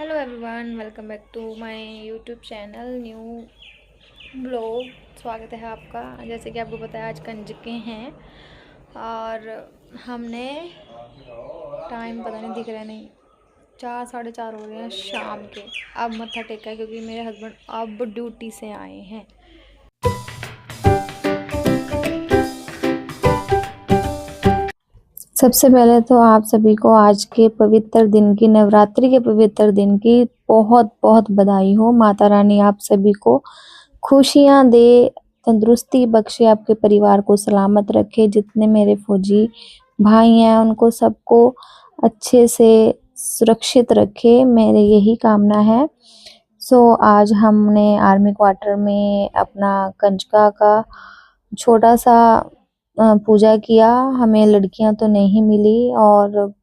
Hello everyone, welcome back to my YouTube channel new blog. स्वागत है आपका। जैसे कि आपको पता है आज कंजके हैं और हमने टाइम पता नहीं दिख रहा नहीं, 4 साढ़े 4 हो रहे हैं शाम के। अब मत्था टेका है क्योंकि मेरे हस्बैंड अब ड्यूटी से आए हैं। सबसे पहले तो आप सभी को आज के पवित्र दिन की, नवरात्रि के पवित्र दिन की बहुत बहुत बधाई हो। माता रानी आप सभी को खुशियां दे, तंदुरुस्ती बख्शे, आपके परिवार को सलामत रखे। जितने मेरे फौजी भाई हैं उनको सबको अच्छे से सुरक्षित रखे, मेरे यही कामना है। आज हमने आर्मी क्वार्टर में अपना कंजका का छोटा सा पूजा किया। हमें लड़कियां तो नहीं मिली और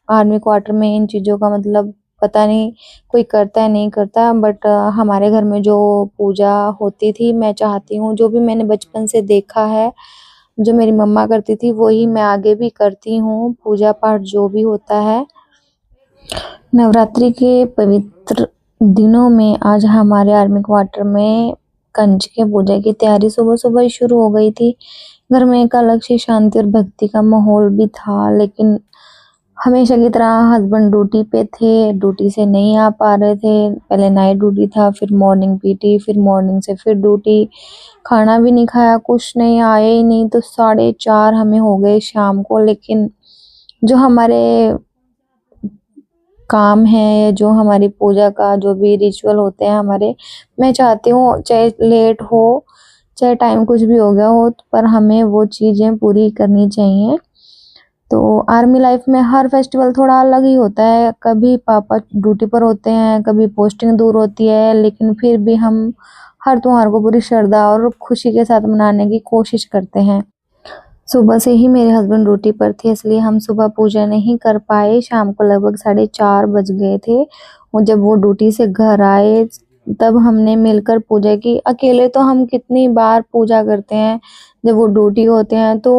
आर्मी क्वार्टर में इन चीज़ों का मतलब पता नहीं कोई करता है नहीं करता, बट हमारे घर में जो पूजा होती थी, मैं चाहती हूँ जो भी मैंने बचपन से देखा है, जो मेरी मम्मा करती थी वही मैं आगे भी करती हूँ। पूजा पाठ जो भी होता है नवरात्रि के पवित्र दिनों में, आज हमारे आर्मी क्वार्टर में कंजके पूजा की तैयारी सुबह सुबह ही शुरू हो गई थी। घर में एक अलग सी शांति और भक्ति का माहौल भी था, लेकिन हमेशा की तरह हस्बैंड ड्यूटी पे थे, ड्यूटी से नहीं आ पा रहे थे। पहले नाइट ड्यूटी था, फिर मॉर्निंग पीटी, फिर मॉर्निंग से फिर ड्यूटी। खाना भी नहीं खाया, कुछ नहीं, आए ही नहीं तो 4:30 हमें हो गए शाम को। लेकिन जो हमारे काम है या जो हमारी पूजा का जो भी रिचुअल होते हैं हमारे, मैं चाहती हूँ चाहे लेट हो चाहे टाइम कुछ भी हो गया हो, पर हमें वो चीज़ें पूरी करनी चाहिए। तो आर्मी लाइफ में हर फेस्टिवल थोड़ा अलग ही होता है। कभी पापा ड्यूटी पर होते हैं, कभी पोस्टिंग दूर होती है, लेकिन फिर भी हम हर त्योहार को पूरी श्रद्धा और खुशी के साथ मनाने की कोशिश करते हैं। सुबह से ही मेरे हस्बैंड ड्यूटी पर थे, इसलिए हम सुबह पूजा नहीं कर पाए। शाम को लगभग 4:30 बज गए थे और जब वो ड्यूटी से घर आए तब हमने मिलकर पूजा की। अकेले तो हम कितनी बार पूजा करते हैं, जब वो ड्यूटी होते हैं तो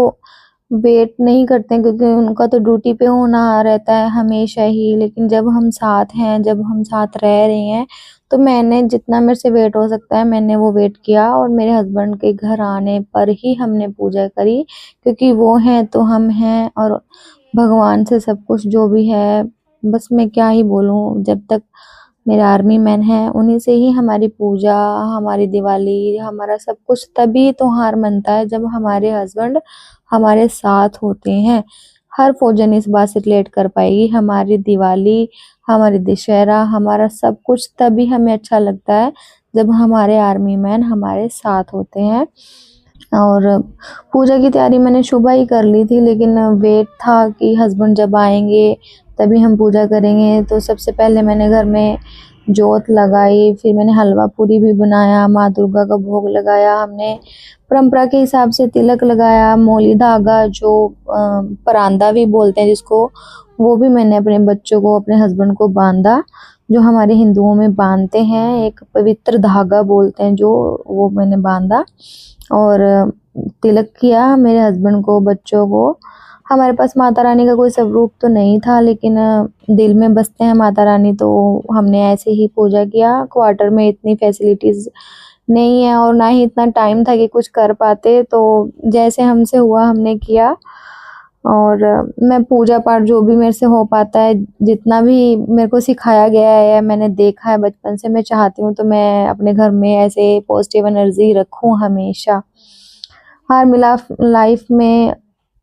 वेट नहीं करते हैं क्योंकि उनका तो ड्यूटी पे होना रहता है हमेशा ही। लेकिन जब हम साथ हैं, जब हम साथ रह रहे हैं, तो मैंने जितना मेरे से वेट हो सकता है मैंने वो वेट किया और मेरे हस्बैंड के घर आने पर ही हमने पूजा करी, क्योंकि वो हैं तो हम हैं और भगवान से सब कुछ जो भी है। बस मैं क्या ही बोलूं, जब तक मेरे आर्मी मैन हैं उन्हीं से ही हमारी पूजा, हमारी दिवाली, हमारा सब कुछ तभी त्योहार मनता है जब हमारे हस्बैंड हमारे साथ होते हैं। हर फौजन इस बात से रिलेट कर पाएगी, हमारी दिवाली, हमारी दशहरा, हमारा सब कुछ तभी हमें अच्छा लगता है जब हमारे आर्मी मैन हमारे साथ होते हैं। और पूजा की तैयारी मैंने सुबह ही कर ली थी, लेकिन वेट था कि हस्बैंड जब आएंगे तभी हम पूजा करेंगे। तो सबसे पहले मैंने घर में जोत लगाई, फिर मैंने हलवा पूरी भी बनाया, माँ दुर्गा का भोग लगाया। हमने परंपरा के हिसाब से तिलक लगाया, मोली धागा जो परांदा भी बोलते हैं जिसको, वो भी मैंने अपने बच्चों को, अपने हस्बैंड को बांधा, जो हमारे हिंदुओं में बांधते हैं, एक पवित्र धागा बोलते हैं जो, वो मैंने बांधा और तिलक किया मेरे हस्बैंड को, बच्चों को। हमारे पास माता रानी का कोई स्वरूप तो नहीं था, लेकिन दिल में बसते हैं माता रानी, तो हमने ऐसे ही पूजा किया। क्वार्टर में इतनी फैसिलिटीज नहीं है और ना ही इतना टाइम था कि कुछ कर पाते, तो जैसे हमसे हुआ हमने किया। और मैं पूजा पाठ जो भी मेरे से हो पाता है, जितना भी मेरे को सिखाया गया है या मैंने देखा है बचपन से, मैं चाहती हूँ तो मैं अपने घर में ऐसे पॉजिटिव एनर्जी रखूँ हमेशा। हर मिला लाइफ में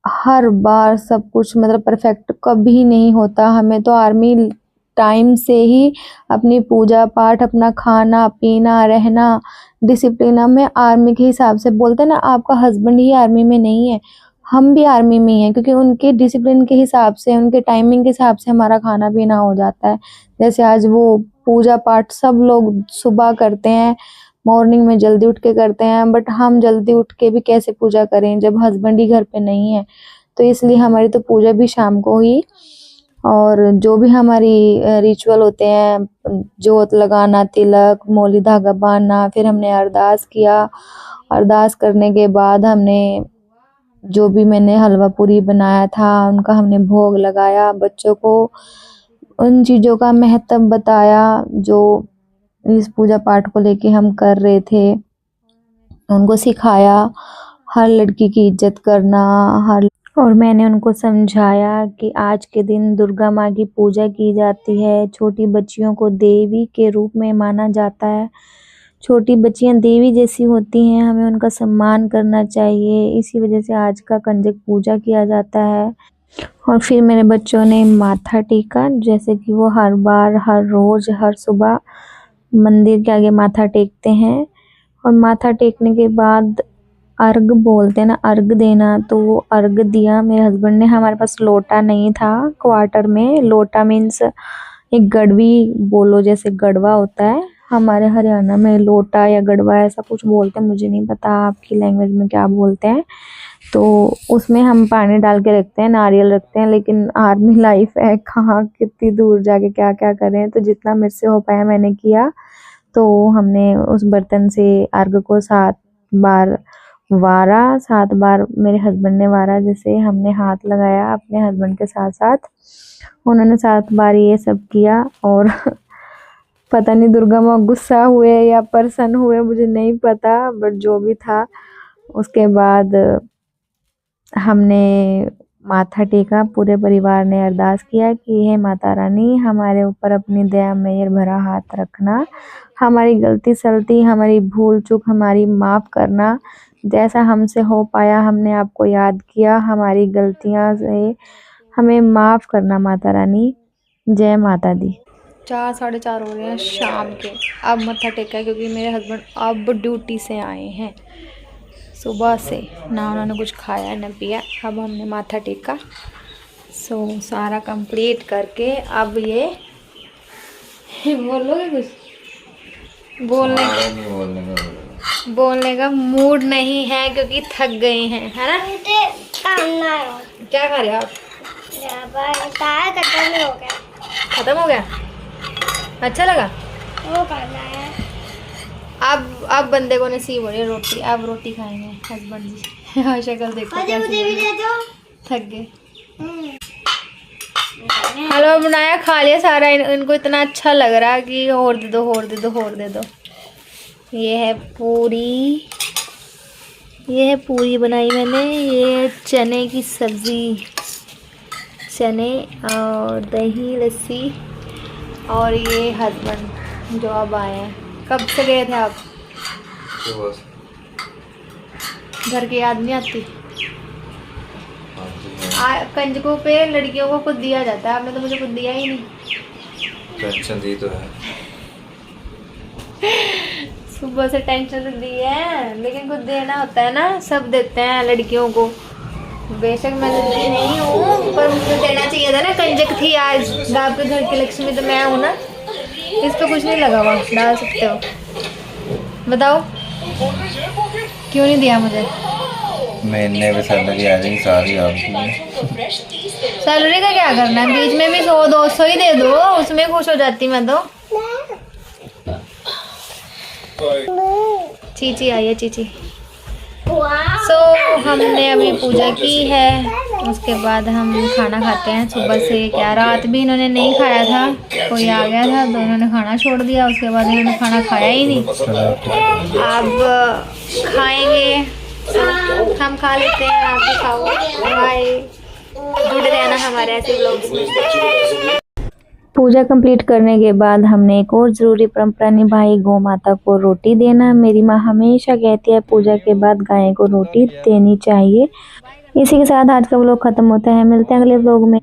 हर बार सब कुछ मतलब परफेक्ट कभी नहीं होता। हमें तो आर्मी टाइम से ही अपनी पूजा पाठ, अपना खाना पीना, रहना, डिसिप्लिन, हमें आर्मी के हिसाब से बोलते हैं ना, आपका हस्बैंड ही आर्मी में नहीं है, हम भी आर्मी में ही हैं, क्योंकि उनके डिसिप्लिन के हिसाब से, उनके टाइमिंग के हिसाब से हमारा खाना पीना हो जाता है। जैसे आज वो पूजा पाठ सब लोग सुबह करते हैं, मॉर्निंग में जल्दी उठ के करते हैं, बट हम जल्दी उठ के भी कैसे पूजा करें जब हस्बैंड ही घर पे नहीं है। तो इसलिए हमारी तो पूजा भी शाम को ही। और जो भी हमारी रिचुअल होते हैं, जोत लगाना, तिलक, मोली धागा बांधना, फिर हमने अरदास किया। अरदास करने के बाद हमने जो भी मैंने हलवा पूरी बनाया था उनका हमने भोग लगाया। बच्चों को उन चीज़ों का महत्व बताया जो इस पूजा पाठ को लेके हम कर रहे थे। उनको सिखाया हर लड़की की इज्जत करना, हर और मैंने उनको समझाया कि आज के दिन दुर्गा माँ की पूजा की जाती है। छोटी बच्चियों को देवी के रूप में माना जाता है। छोटी बच्चियां देवी जैसी होती हैं, हमें उनका सम्मान करना चाहिए। इसी वजह से आज का कंजक पूजा किया जाता है। और फिर मेरे बच्चों ने माथा टेका, जैसे कि वो हर बार, हर रोज, हर सुबह मंदिर के आगे माथा टेकते हैं। और माथा टेकने के बाद अर्घ बोलते हैं ना, अर्घ देना, तो वो अर्घ दिया मेरे हस्बैंड ने। हमारे पास लोटा नहीं था क्वार्टर में। लोटा मीन्स एक गड़वी बोलो, जैसे गड़वा होता है हमारे हरियाणा में, लोटा या गड़वा ऐसा कुछ बोलते हैं, मुझे नहीं पता आपकी लैंग्वेज में क्या बोलते हैं। तो उसमें हम पानी डाल के रखते हैं, नारियल रखते हैं, लेकिन आर्मी लाइफ है, कहाँ कितनी दूर जाके क्या क्या करें। तो जितना मेरे से हो पाया मैंने किया। तो हमने उस बर्तन से अर्घ को 7 बार वारा, 7 बार मेरे हस्बैंड ने वारा, जैसे हमने हाथ लगाया अपने हस्बैंड के साथ साथ, उन्होंने 7 बार ये सब किया। और पता नहीं दुर्गा माँ गुस्सा हुए या प्रसन्न हुए, मुझे नहीं पता, बट जो भी था। उसके बाद हमने माथा टेका, पूरे परिवार ने अरदास किया कि हे माता रानी, हमारे ऊपर अपनी दया मेहर भरा हाथ रखना, हमारी गलती सलती, हमारी भूल चूक हमारी माफ़ करना। जैसा हमसे हो पाया हमने आपको याद किया, हमारी गलतियां से हमें माफ़ करना माता रानी। जय माता दी। 4 साढ़े 4 हो रहे हैं शाम के। अब मत्था टेका है क्योंकि मेरे हस्बैंड अब ड्यूटी से आए हैं। सुबह से ना उन्होंने कुछ खाया ना पिया। अब हमने माथा टेका। सो सारा कंप्लीट करके अब ये बोलोगे कुछ? बोलने का मूड नहीं है क्योंकि थक गए हैं, है ना? क्या खा रहे हो आप? खत्म हो गया? अच्छा लगा? वो खाना है। अब बंदे को नसीब हो रही है रोटी। अब रोटी खाएंगे हस्बैंड जी। हाँ, शक्ल देखो कैसी है। थक गए। हलवा बनाया, खा लिया सारा। इनको इतना अच्छा लग रहा कि और दे दो, और दे दो, और दे दो। ये है पूरी, ये है पूरी बनाई मैंने। ये चने की सब्ज़ी, चने और दही लस्सी। और ये हस्बैंड जो अब आए हैं। कब से गए थे आप? घर की याद नहीं आती? कंजकों पे लड़कियों को कुछ दिया जाता है, आपने तो मुझे कुछ दिया ही नहीं। टेंशन दी तो है, सुबह से टेंशन तो दी है, लेकिन कुछ देना होता है ना, सब देते हैं लड़कियों को। बेशक मैं लड़की नहीं हूँ, पर मुझे देना चाहिए था ना। कंजक थी आज, आपके घर की लक्ष्मी तो मैं हूँ ना। इस पे कुछ नहीं लगा हुआ, डाल सकते हो। बताओ क्यों नहीं दिया मुझे? महीने में सैलरी आ जाएगी सारी आपकी। सैलरी का क्या करना है? बीच में भी 100-200 ही दे दो, उसमें खुश हो जाती मैं तो। चीची आई है, चीची। हमने अभी पूजा की है, उसके बाद हम खाना खाते हैं। सुबह से क्या, रात भी इन्होंने नहीं खाया था, कोई आ गया था तो इन्होंने खाना छोड़ दिया। उसके बाद इन्होंने खाना खाया ही नहीं। अब खाएंगे, हम खा लेते हैं, आप भी खाओ। बाय, जुड़े रहना हमारे ऐसे ब्लॉग्स में। पूजा कंप्लीट करने के बाद हमने एक और ज़रूरी परंपरा निभाई, गौ माता को रोटी देना। मेरी माँ हमेशा कहती है पूजा के बाद गाय को रोटी देनी चाहिए। इसी के साथ आज का व्लॉग खत्म होता है। मिलते हैं अगले व्लॉग में।